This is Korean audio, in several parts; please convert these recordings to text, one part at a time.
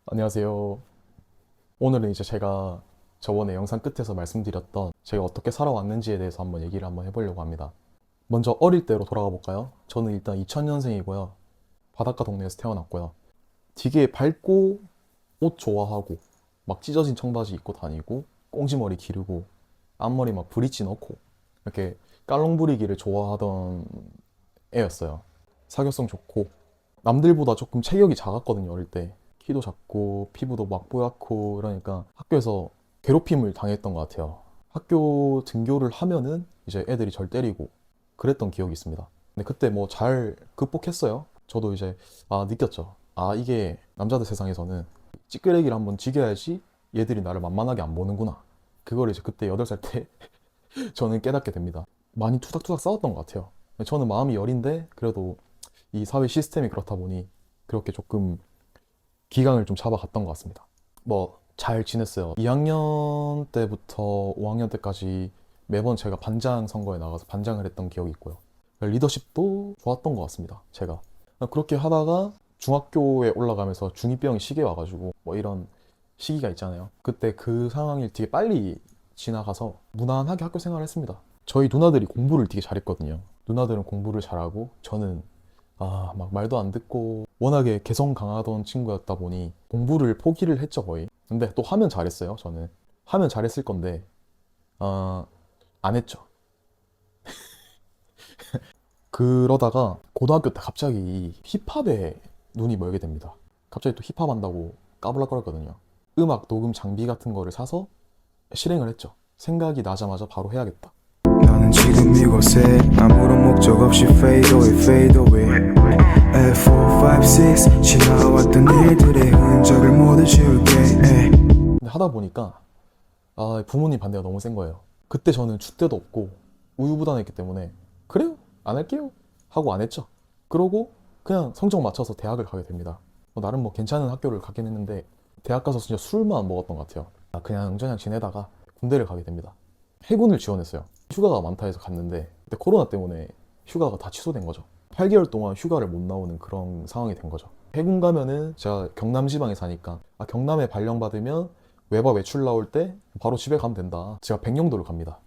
안녕하세요. 오늘은 이제 제가 저번에 영상 끝에서 말씀드렸던 제가 어떻게 살아왔는지에 대해서 한번 해보려고 합니다. 먼저 어릴 때로 돌아가 볼까요? 저는 일단 2000년생이고요. 바닷가 동네에서 태어났고요. 되게 밝고 옷 좋아하고 막 찢어진 청바지 입고 다니고 꽁지머리 기르고 앞머리 막 브릿지 넣고 이렇게 깔롱 부리기를 좋아하던 애였어요. 사교성 좋고 남들보다 조금 체격이 작았거든요, 어릴 때. 키도 작고 피부도 막 뽀얗고 이러니까 학교에서 괴롭힘을 당했던 것 같아요. 학교 등교를 하면은 이제 애들이 절 때리고 그랬던 기억이 있습니다. 근데 그때 뭐 잘 극복했어요. 저도 이제 느꼈죠. 이게 남자들 세상에서는 찌끄레기를 한번 지겨야지 얘들이 나를 만만하게 안 보는구나. 그걸 이제 그때 8살 때 저는 깨닫게 됩니다. 많이 투닥투닥 싸웠던 것 같아요. 저는 마음이 여린데 그래도 이 사회 시스템이 그렇다 보니 그렇게 조금 기강을 좀 잡아갔던 것 같습니다. 뭐 잘 지냈어요. 2학년 때부터 5학년 때까지 매번 제가 반장 선거에 나가서 반장을 했던 기억이 있고요. 리더십도 좋았던 것 같습니다. 제가 그렇게 하다가 중학교에 올라가면서 중2병이 시기에 와가지고 뭐 이런 시기가 있잖아요. 그때 그 상황이 되게 빨리 지나가서 무난하게 학교 생활을 했습니다. 저희 누나들이 공부를 되게 잘했거든요. 누나들은 공부를 잘하고 저는 막 말도 안 듣고 워낙에 개성 강하던 친구였다 보니 공부를 포기를 했죠, 거의. 근데 또 하면 잘했어요, 저는. 하면 잘했을 건데, 안 했죠. 그러다가 고등학교 때 갑자기 힙합에 눈이 멀게 됩니다. 갑자기 또 힙합 한다고 까불락거렸거든요. 음악 녹음 장비 같은 거를 사서 실행을 했죠. 생각이 나자마자 바로 해야겠다. 나는 지금 이곳에 아무런 목적 없이 fade away, fade away. F4, 5, 6 지나왔던 일들의 흔적을 모두 지울게. 근데 하다 보니까 부모님 반대가 너무 센 거예요. 그때 저는 줏대도 없고 우유부단했기 때문에 그래요? 안 할게요? 하고 안 했죠. 그러고 그냥 성적 맞춰서 대학을 가게 됩니다. 나름 뭐 괜찮은 학교를 가긴 했는데 대학 가서 진짜 술만 먹었던 것 같아요. 그냥 웅전히 지내다가 군대를 가게 됩니다. 해군을 지원했어요. 휴가가 많다 해서 갔는데 그때 코로나 때문에 휴가가 다 취소된 거죠. 8개월 동안 휴가를 못 나오는 그런 상황이 된 거죠. 해군 가면은 제가 경남 지방에 사니까 경남에 발령받으면 외박 외출 나올 때 바로 집에 가면 된다. 제가 백령도를 갑니다.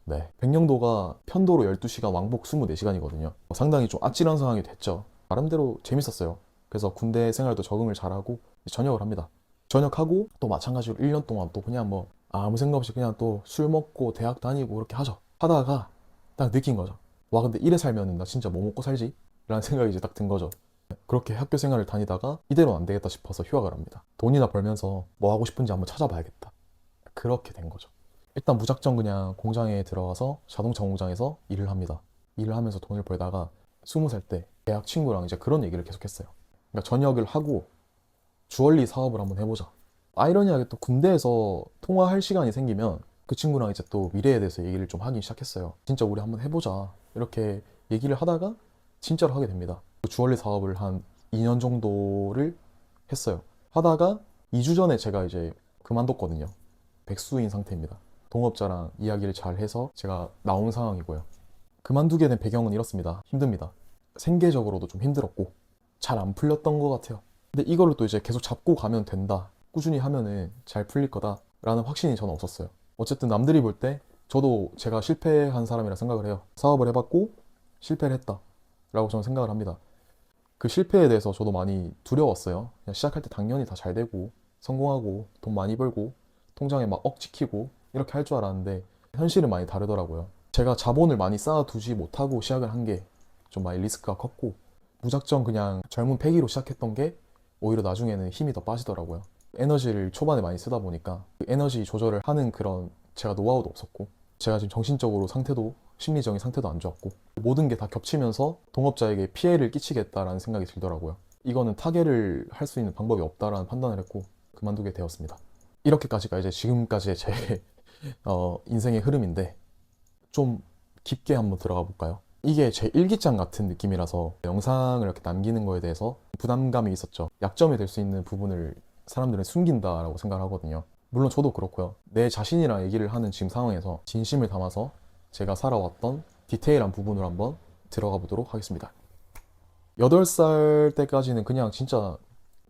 네. 백령도가 편도로 12시간, 왕복 24시간이거든요. 상당히 좀 아찔한 상황이 됐죠. 나름대로 재밌었어요. 그래서 군대 생활도 적응을 잘하고 전역을 합니다. 전역하고 또 마찬가지로 1년 동안 또 그냥 뭐 아무 생각 없이 그냥 또 술 먹고 대학 다니고 그렇게 하죠. 하다가 딱 느낀 거죠. 와, 근데 이래 살면은 나 진짜 뭐 먹고 살지? 라는 생각이 이제 딱 든 거죠. 그렇게 학교 생활을 다니다가 이대로는 안 되겠다 싶어서 휴학을 합니다. 돈이나 벌면서 뭐 하고 싶은지 한번 찾아봐야겠다. 그렇게 된 거죠. 일단 무작정 그냥 공장에 들어가서 자동차 공장에서 일을 합니다. 일을 하면서 돈을 벌다가 20살 때 대학 친구랑 이제 그런 얘기를 계속했어요. 그러니까 전역을 하고 주얼리 사업을 한번 해보자. 아이러니하게 또 군대에서 통화할 시간이 생기면 그 친구랑 이제 또 미래에 대해서 얘기를 좀 하기 시작했어요. 진짜 우리 한번 해보자. 이렇게 얘기를 하다가 진짜로 하게 됩니다. 그 주얼리 사업을 한 2년 정도를 했어요. 하다가 2주 전에 제가 이제 그만뒀거든요. 백수인 상태입니다. 동업자랑 이야기를 잘 해서 제가 나온 상황이고요. 그만두게 된 배경은 이렇습니다. 힘듭니다. 생계적으로도 좀 힘들었고 잘 안 풀렸던 것 같아요. 근데 이거를 또 이제 계속 잡고 가면 된다. 꾸준히 하면은 잘 풀릴 거다. 라는 확신이 저는 없었어요. 어쨌든 남들이 볼 때 저도 제가 실패한 사람이라 생각을 해요. 사업을 해봤고 실패를 했다. 라고 저는 생각을 합니다. 그 실패에 대해서 저도 많이 두려웠어요. 그냥 시작할 때 당연히 다 잘 되고 성공하고 돈 많이 벌고 통장에 막 억 지키고 이렇게 할 줄 알았는데 현실은 많이 다르더라고요. 제가 자본을 많이 쌓아두지 못하고 시작을 한 게 좀 많이 리스크가 컸고 무작정 그냥 젊은 패기로 시작했던 게 오히려 나중에는 힘이 더 빠지더라고요. 에너지를 초반에 많이 쓰다 보니까 그 에너지 조절을 하는 그런 제가 노하우도 없었고 제가 지금 정신적으로 상태도 심리적인 상태도 안 좋았고 모든 게 다 겹치면서 동업자에게 피해를 끼치겠다라는 생각이 들더라고요. 이거는 타개를 할 수 있는 방법이 없다라는 판단을 했고 그만두게 되었습니다. 이렇게까지가 이제 지금까지의 제 인생의 흐름인데 좀 깊게 한번 들어가 볼까요? 이게 제 일기장 같은 느낌이라서 영상을 이렇게 남기는 거에 대해서 부담감이 있었죠. 약점이 될 수 있는 부분을 사람들은 숨긴다라고 생각을 하거든요. 물론 저도 그렇고요. 내 자신이랑 얘기를 하는 지금 상황에서 진심을 담아서 제가 살아왔던 디테일한 부분을 한번 들어가 보도록 하겠습니다. 8살 때까지는 그냥 진짜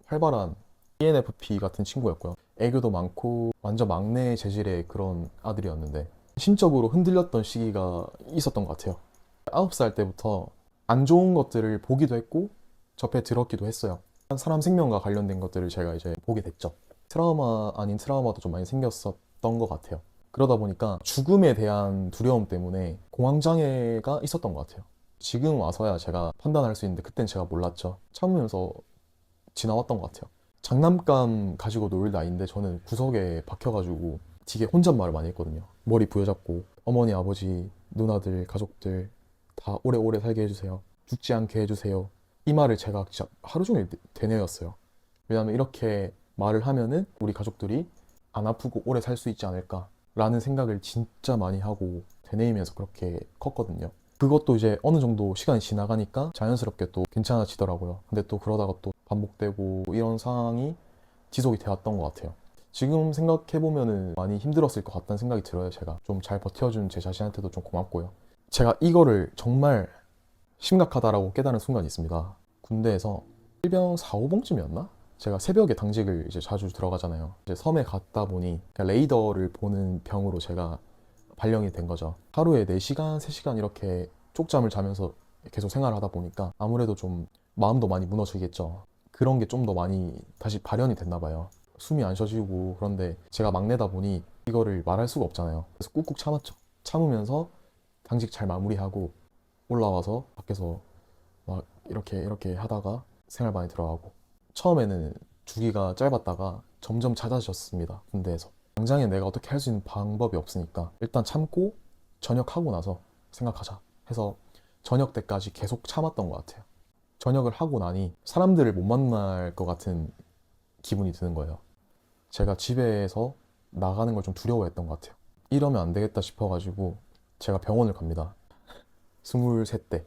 활발한 ENFP 같은 친구였고요. 애교도 많고 완전 막내 재질의 그런 아들이었는데 심적으로 흔들렸던 시기가 있었던 것 같아요. 9살 때부터 안 좋은 것들을 보기도 했고 접해 들었기도 했어요. 사람 생명과 관련된 것들을 제가 이제 보게 됐죠. 트라우마 아닌 트라우마도 좀 많이 생겼었던 것 같아요. 그러다 보니까 죽음에 대한 두려움 때문에 공황장애가 있었던 것 같아요. 지금 와서야 제가 판단할 수 있는데 그땐 제가 몰랐죠. 참으면서 지나왔던 것 같아요. 장난감 가지고 놀 나이인데 저는 구석에 박혀가지고 되게 혼잣말을 많이 했거든요. 머리 부여잡고 어머니, 아버지, 누나들, 가족들 다 오래오래 살게 해주세요. 죽지 않게 해주세요. 이 말을 제가 진짜 하루 종일 되뇌었어요. 왜냐하면 이렇게 말을 하면은 우리 가족들이 안 아프고 오래 살 수 있지 않을까라는 생각을 진짜 많이 하고 되뇌이면서 그렇게 컸거든요. 그것도 이제 어느 정도 시간이 지나가니까 자연스럽게 또 괜찮아지더라고요. 근데 또 그러다가 또 반복되고 이런 상황이 지속이 되었던 것 같아요. 지금 생각해보면은 많이 힘들었을 것 같다는 생각이 들어요. 제가 좀 잘 버텨준 제 자신한테도 좀 고맙고요. 제가 이거를 정말 심각하다라고 깨달은 순간이 있습니다. 군대에서 일병 4, 5봉쯤이었나? 제가 새벽에 당직을 이제 자주 들어가잖아요. 이제 섬에 갔다 보니 레이더를 보는 병으로 제가 발령이 된 거죠. 하루에 4시간, 3시간 이렇게 쪽잠을 자면서 계속 생활을 하다 보니까 아무래도 좀 마음도 많이 무너지겠죠. 그런 게 좀 더 많이 다시 발현이 됐나 봐요. 숨이 안 쉬어지고 그런데 제가 막내다 보니 이거를 말할 수가 없잖아요. 그래서 꾹꾹 참았죠. 참으면서 당직 잘 마무리하고 올라와서 밖에서 막 이렇게 하다가 생활반에 들어가고 처음에는 주기가 짧았다가 점점 잦아졌습니다. 군대에서. 당장에 내가 어떻게 할 수 있는 방법이 없으니까 일단 참고 전역하고 나서 생각하자 해서 전역 때까지 계속 참았던 것 같아요. 전역을 하고 나니 사람들을 못 만날 것 같은 기분이 드는 거예요. 제가 집에서 나가는 걸 좀 두려워했던 것 같아요. 이러면 안 되겠다 싶어가지고 제가 병원을 갑니다. 23대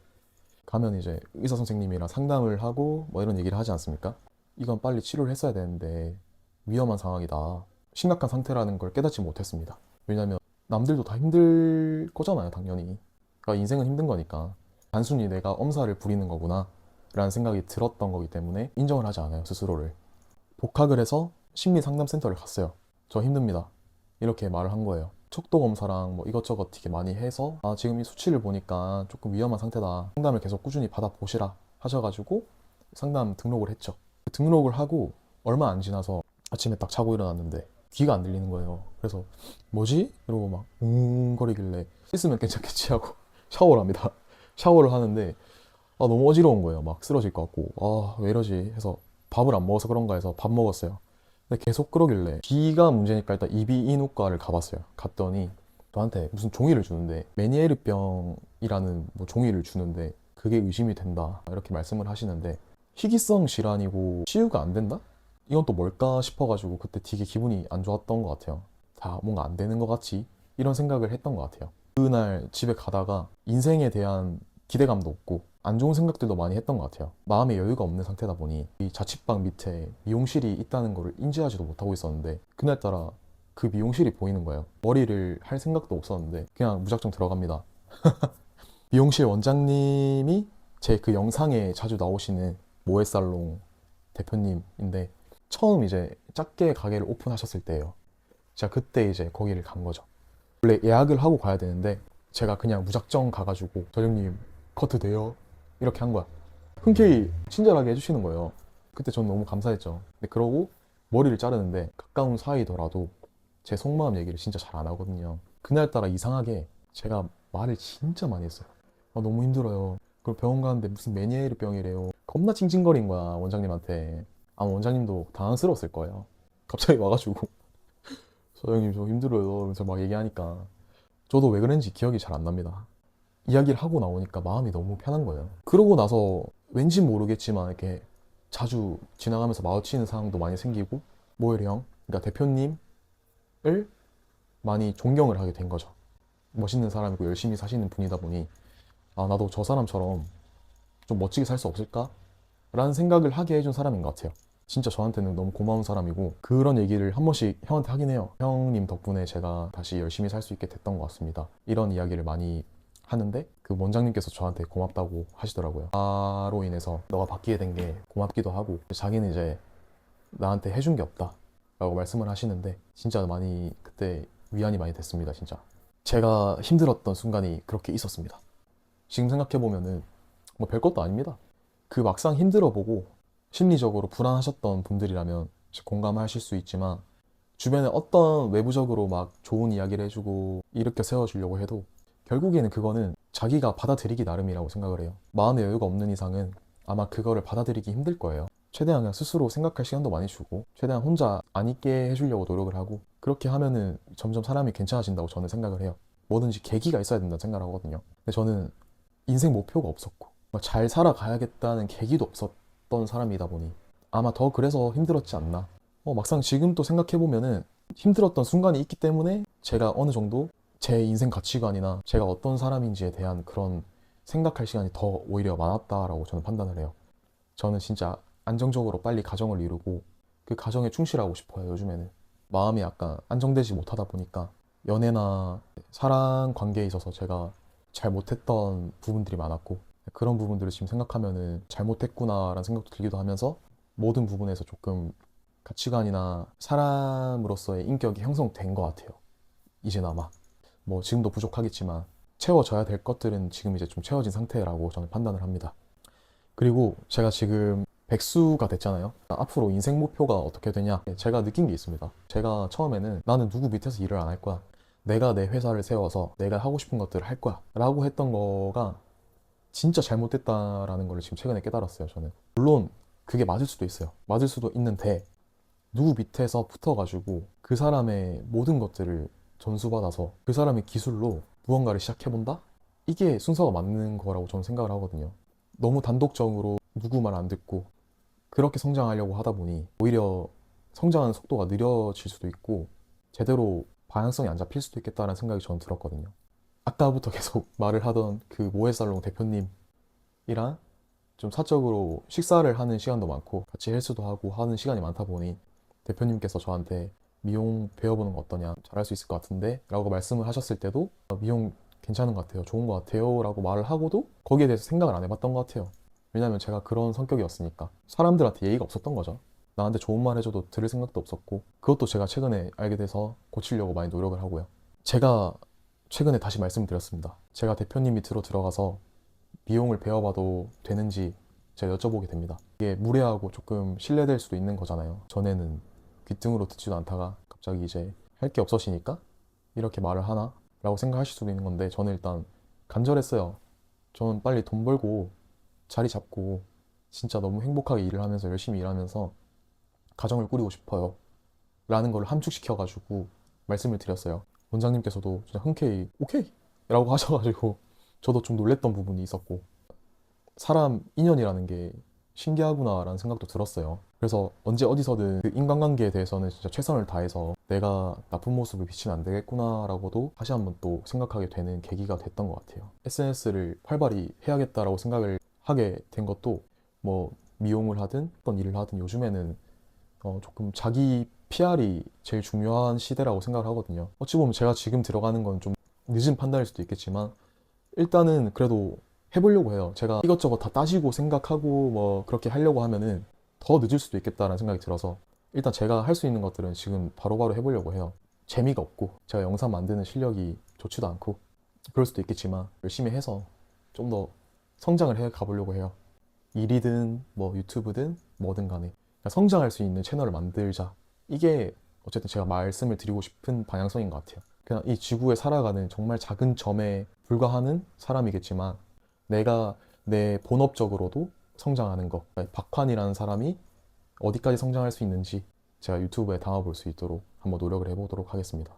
가면 이제 의사 선생님이랑 상담을 하고 뭐 이런 얘기를 하지 않습니까? 이건 빨리 치료를 했어야 되는데 위험한 상황이다. 심각한 상태라는 걸 깨닫지 못했습니다. 왜냐면 남들도 다 힘들 거잖아요, 당연히. 그러니까 인생은 힘든 거니까. 단순히 내가 엄살을 부리는 거구나 라는 생각이 들었던 거기 때문에 인정을 하지 않아요, 스스로를. 복학을 해서 심리상담센터를 갔어요. 저 힘듭니다. 이렇게 말을 한 거예요. 척도 검사랑 뭐 이것저것 되게 많이 해서 지금 이 수치를 보니까 조금 위험한 상태다. 상담을 계속 꾸준히 받아보시라 하셔가지고 상담 등록을 했죠. 등록을 하고 얼마 안 지나서 아침에 딱 자고 일어났는데 귀가 안 들리는 거예요. 그래서 뭐지? 이러고 막 거리길래 씻으면 괜찮겠지 하고 샤워를 합니다. 샤워를 하는데 너무 어지러운 거예요. 막 쓰러질 것 같고 왜 이러지 해서 밥을 안 먹어서 그런가 해서 밥 먹었어요. 근데 계속 그러길래 귀가 문제니까 일단 이비인후과를 가봤어요. 갔더니 저한테 무슨 종이를 주는데 메니에르병이라는 뭐 종이를 주는데 그게 의심이 된다 이렇게 말씀을 하시는데 희귀성 질환이고 치유가 안 된다? 이건 또 뭘까 싶어가지고 그때 되게 기분이 안 좋았던 것 같아요. 다 뭔가 안 되는 것 같지? 이런 생각을 했던 것 같아요. 그날 집에 가다가 인생에 대한 기대감도 없고 안 좋은 생각들도 많이 했던 것 같아요. 마음의 여유가 없는 상태다 보니 이 자취방 밑에 미용실이 있다는 거를 인지하지도 못하고 있었는데 그날따라 그 미용실이 보이는 거예요. 머리를 할 생각도 없었는데 그냥 무작정 들어갑니다. 미용실 원장님이 제 그 영상에 자주 나오시는 모에살롱 대표님인데 처음 이제 작게 가게를 오픈하셨을 때예요. 제가 그때 이제 거기를 간 거죠. 원래 예약을 하고 가야 되는데 제가 그냥 무작정 가가지고 저형님 커트 돼요? 이렇게 한 거야. 흔쾌히 친절하게 해주시는 거예요. 그때 전 너무 감사했죠. 근데 그러고 머리를 자르는데 가까운 사이더라도 제 속마음 얘기를 진짜 잘 안 하거든요. 그날따라 이상하게 제가 말을 진짜 많이 했어요. 너무 힘들어요. 그리고 병원 가는데 무슨 메니에르 병이래요. 겁나 찡찡거린 거야, 원장님한테. 아마 원장님도 당황스러웠을 거예요. 갑자기 와가지고 소장님 저 힘들어요. 그래서 막 얘기하니까 저도 왜 그런지 기억이 잘 안 납니다. 이야기를 하고 나오니까 마음이 너무 편한 거예요. 그러고 나서 왠지 모르겠지만 이렇게 자주 지나가면서 마주치는 상황도 많이 생기고 모엘 형, 그러니까 대표님을 많이 존경을 하게 된 거죠. 멋있는 사람이고 열심히 사시는 분이다 보니 나도 저 사람처럼 좀 멋지게 살 수 없을까? 라는 생각을 하게 해준 사람인 것 같아요. 진짜 저한테는 너무 고마운 사람이고 그런 얘기를 한 번씩 형한테 하긴 해요. 형님 덕분에 제가 다시 열심히 살 수 있게 됐던 것 같습니다. 이런 이야기를 많이 하는데 그 원장님께서 저한테 고맙다고 하시더라고요. 나로 인해서 너가 바뀌게 된 게 고맙기도 하고 자기는 이제 나한테 해준 게 없다 라고 말씀을 하시는데 진짜 많이 그때 위안이 많이 됐습니다. 진짜 제가 힘들었던 순간이 그렇게 있었습니다. 지금 생각해보면은 뭐 별것도 아닙니다. 그 막상 힘들어보고 심리적으로 불안하셨던 분들이라면 공감하실 수 있지만 주변에 어떤 외부적으로 막 좋은 이야기를 해주고 일으켜 세워주려고 해도 결국에는 그거는 자기가 받아들이기 나름이라고 생각을 해요. 마음의 여유가 없는 이상은 아마 그거를 받아들이기 힘들 거예요. 최대한 그냥 스스로 생각할 시간도 많이 주고 최대한 혼자 안 있게 해주려고 노력을 하고 그렇게 하면은 점점 사람이 괜찮아진다고 저는 생각을 해요. 뭐든지 계기가 있어야 된다고 생각을 하거든요. 근데 저는 인생 목표가 없었고 잘 살아가야겠다는 계기도 없었던 사람이다 보니 아마 더 그래서 힘들었지 않나. 막상 지금 또 생각해보면은 힘들었던 순간이 있기 때문에 제가 어느 정도 제 인생 가치관이나 제가 어떤 사람인지에 대한 그런 생각할 시간이 더 오히려 많았다라고 저는 판단을 해요. 저는 진짜 안정적으로 빨리 가정을 이루고 그 가정에 충실하고 싶어요. 요즘에는 마음이 약간 안정되지 못하다 보니까 연애나 사랑 관계에 있어서 제가 잘 못했던 부분들이 많았고 그런 부분들을 지금 생각하면은 잘못했구나라는 생각도 들기도 하면서 모든 부분에서 조금 가치관이나 사람으로서의 인격이 형성된 것 같아요. 이제나마 뭐 지금도 부족하겠지만 채워져야 될 것들은 지금 이제 좀 채워진 상태라고 저는 판단을 합니다. 그리고 제가 지금 백수가 됐잖아요. 앞으로 인생 목표가 어떻게 되냐? 제가 느낀 게 있습니다. 제가 처음에는 나는 누구 밑에서 일을 안 할 거야. 내가 내 회사를 세워서 내가 하고 싶은 것들을 할 거야. 라고 했던 거가 진짜 잘못됐다라는 걸 지금 최근에 깨달았어요. 저는. 물론 그게 맞을 수도 있어요. 맞을 수도 있는데 누구 밑에서 붙어가지고 그 사람의 모든 것들을 전수받아서 그 사람의 기술로 무언가를 시작해본다? 이게 순서가 맞는 거라고 저는 생각을 하거든요. 너무 단독적으로 누구 말 안 듣고 그렇게 성장하려고 하다 보니 오히려 성장하는 속도가 느려질 수도 있고 제대로 방향성이 안 잡힐 수도 있겠다는 생각이 저는 들었거든요. 아까부터 계속 말을 하던 그 모해살롱 대표님이랑 좀 사적으로 식사를 하는 시간도 많고 같이 헬스도 하고 하는 시간이 많다 보니 대표님께서 저한테 미용 배워보는 거 어떠냐, 잘할 수 있을 것 같은데 라고 말씀을 하셨을 때도 미용 괜찮은 것 같아요, 좋은 것 같아요 라고 말을 하고도 거기에 대해서 생각을 안 해봤던 것 같아요. 왜냐면 제가 그런 성격이었으니까 사람들한테 예의가 없었던 거죠. 나한테 좋은 말 해줘도 들을 생각도 없었고 그것도 제가 최근에 알게 돼서 고치려고 많이 노력을 하고요. 제가 최근에 다시 말씀드렸습니다. 제가 대표님 밑으로 들어가서 미용을 배워봐도 되는지 제가 여쭤보게 됩니다. 이게 무례하고 조금 신뢰될 수도 있는 거잖아요. 전에는 귀등으로 듣지도 않다가 갑자기 이제 할 게 없어지니까 이렇게 말을 하나? 라고 생각하실 수도 있는 건데 저는 일단 간절했어요. 저는 빨리 돈 벌고 자리 잡고 진짜 너무 행복하게 일을 하면서 열심히 일하면서 가정을 꾸리고 싶어요 라는 걸 함축시켜가지고 말씀을 드렸어요. 원장님께서도 진짜 흔쾌히 오케이 라고 하셔가지고 저도 좀 놀랬던 부분이 있었고 사람 인연이라는 게 신기하구나 라는 생각도 들었어요. 그래서 언제 어디서든 그 인간관계에 대해서는 진짜 최선을 다해서 내가 나쁜 모습을 비치면 안 되겠구나 라고도 다시 한번 또 생각하게 되는 계기가 됐던 것 같아요. SNS를 활발히 해야겠다라고 생각을 하게 된 것도 뭐 미용을 하든 어떤 일을 하든 요즘에는 조금 자기 PR이 제일 중요한 시대라고 생각을 하거든요. 어찌 보면 제가 지금 들어가는 건 좀 늦은 판단일 수도 있겠지만 일단은 그래도 해보려고 해요. 제가 이것저것 다 따지고 생각하고 뭐 그렇게 하려고 하면은 더 늦을 수도 있겠다라는 생각이 들어서 일단 제가 할 수 있는 것들은 지금 바로바로 해보려고 해요. 재미가 없고 제가 영상 만드는 실력이 좋지도 않고 그럴 수도 있겠지만 열심히 해서 좀 더 성장을 해 가보려고 해요. 일이든 뭐 유튜브든 뭐든 간에 그러니까 성장할 수 있는 채널을 만들자. 이게 어쨌든 제가 말씀을 드리고 싶은 방향성인 것 같아요. 그냥 이 지구에 살아가는 정말 작은 점에 불과하는 사람이겠지만 내가 내 본업적으로도 성장하는 것. 그러니까 박환이라는 사람이 어디까지 성장할 수 있는지 제가 유튜브에 담아볼 수 있도록 한번 노력을 해보도록 하겠습니다.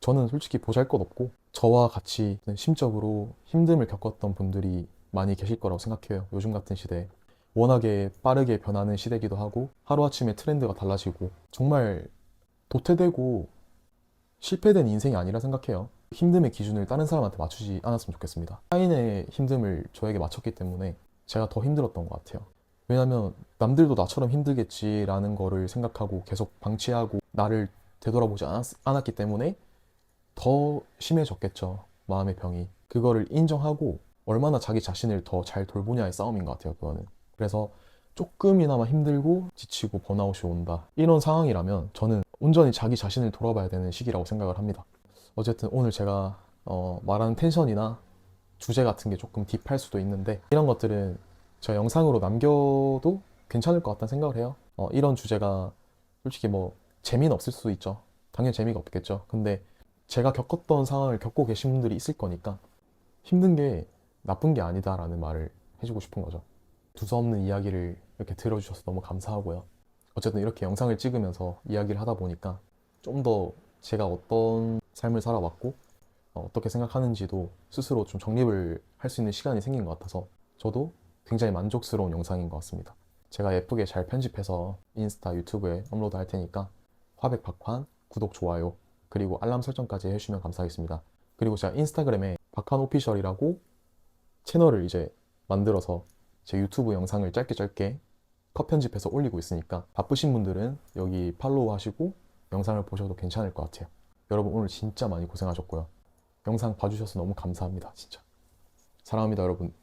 저는 솔직히 보잘것없고 저와 같이 심적으로 힘듦을 겪었던 분들이 많이 계실 거라고 생각해요. 요즘 같은 시대에. 워낙에 빠르게 변하는 시대이기도 하고 하루아침에 트렌드가 달라지고 정말 도태되고 실패된 인생이 아니라 생각해요. 힘듦의 기준을 다른 사람한테 맞추지 않았으면 좋겠습니다. 타인의 힘듦을 저에게 맞췄기 때문에 제가 더 힘들었던 것 같아요. 왜냐면 남들도 나처럼 힘들겠지라는 거를 생각하고 계속 방치하고 나를 되돌아보지 않았기 때문에 더 심해졌겠죠. 마음의 병이. 그거를 인정하고 얼마나 자기 자신을 더 잘 돌보냐의 싸움인 것 같아요. 그거는. 그래서 조금이나마 힘들고 지치고 번아웃이 온다, 이런 상황이라면 저는 온전히 자기 자신을 돌아봐야 되는 시기라고 생각을 합니다. 어쨌든 오늘 제가 말하는 텐션이나 주제 같은 게 조금 딥할 수도 있는데, 이런 것들은 저 영상으로 남겨도 괜찮을 것 같다는 생각을 해요. 이런 주제가 솔직히 뭐 재미는 없을 수도 있죠. 당연히 재미가 없겠죠. 근데 제가 겪었던 상황을 겪고 계신 분들이 있을 거니까 힘든 게 나쁜 게 아니다라는 말을 해주고 싶은 거죠. 두서없는 이야기를 이렇게 들어주셔서 너무 감사하고요. 어쨌든 이렇게 영상을 찍으면서 이야기를 하다 보니까 좀 더 제가 어떤 삶을 살아왔고 어떻게 생각하는지도 스스로 좀 정립을 할 수 있는 시간이 생긴 것 같아서 저도 굉장히 만족스러운 영상인 것 같습니다. 제가 예쁘게 잘 편집해서 인스타, 유튜브에 업로드 할 테니까 화백박환 구독, 좋아요, 그리고 알람 설정까지 해주시면 감사하겠습니다. 그리고 제가 인스타그램에 박환 오피셜이라고 채널을 이제 만들어서 제 유튜브 영상을 짧게 컷 편집해서 올리고 있으니까 바쁘신 분들은 여기 팔로우 하시고 영상을 보셔도 괜찮을 것 같아요. 여러분 오늘 진짜 많이 고생하셨고요. 영상 봐주셔서 너무 감사합니다. 진짜 사랑합니다 여러분.